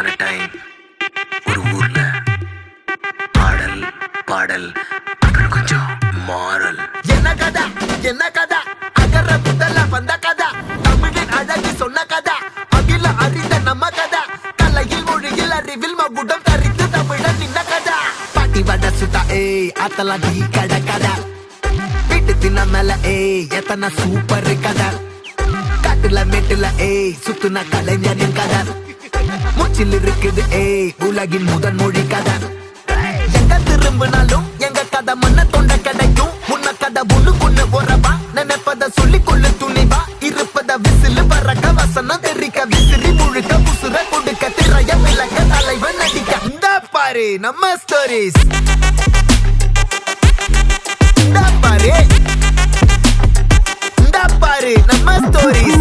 upon a time ஒரு ஊர்ல ஆடல் பாடல் அப்புறம் கொஞ்சம் மாறல். என்ன கதை அகர முதல்ல வந்த கதை, தமிழின் அழகு சொன்ன கதை, அகில அறிந்த நம்ம கதை, கலையில் மொழியில் அறிவில் மகுடம் தரித்து தமிழன் நின்ன கதை. பாட்டி வட சுட்டா அத்தலாம் டீ கடை கதை, வீட்டு தின்ன மேல எத்தனை சூப்பர் கதை, காட்டுல மேட்டுல சுத்துன கலைஞரின் கதை, மூச்சில் இருக்குது உலகின் முதன் மொழி கதை. எங்க திரும்பினாலும் எங்க கதை மண்ண தொண்ட கிடைக்கும், முன்ன கதை ஒண்ணு கொண்டு போறவா, நினைப்பத சொல்லி கொள்ளு துணிவா, இருப்பத விசிலு பறக்க வசனம் தெரிக்க விசிறி முழுக்க புசுர கொடுக்க திரைய விளக்க தலைவன் நடிக்க. இந்த பாரு நம்ம ஸ்டோரிஸ், இந்த பாரு நம்ம ஸ்டோரிஸ்.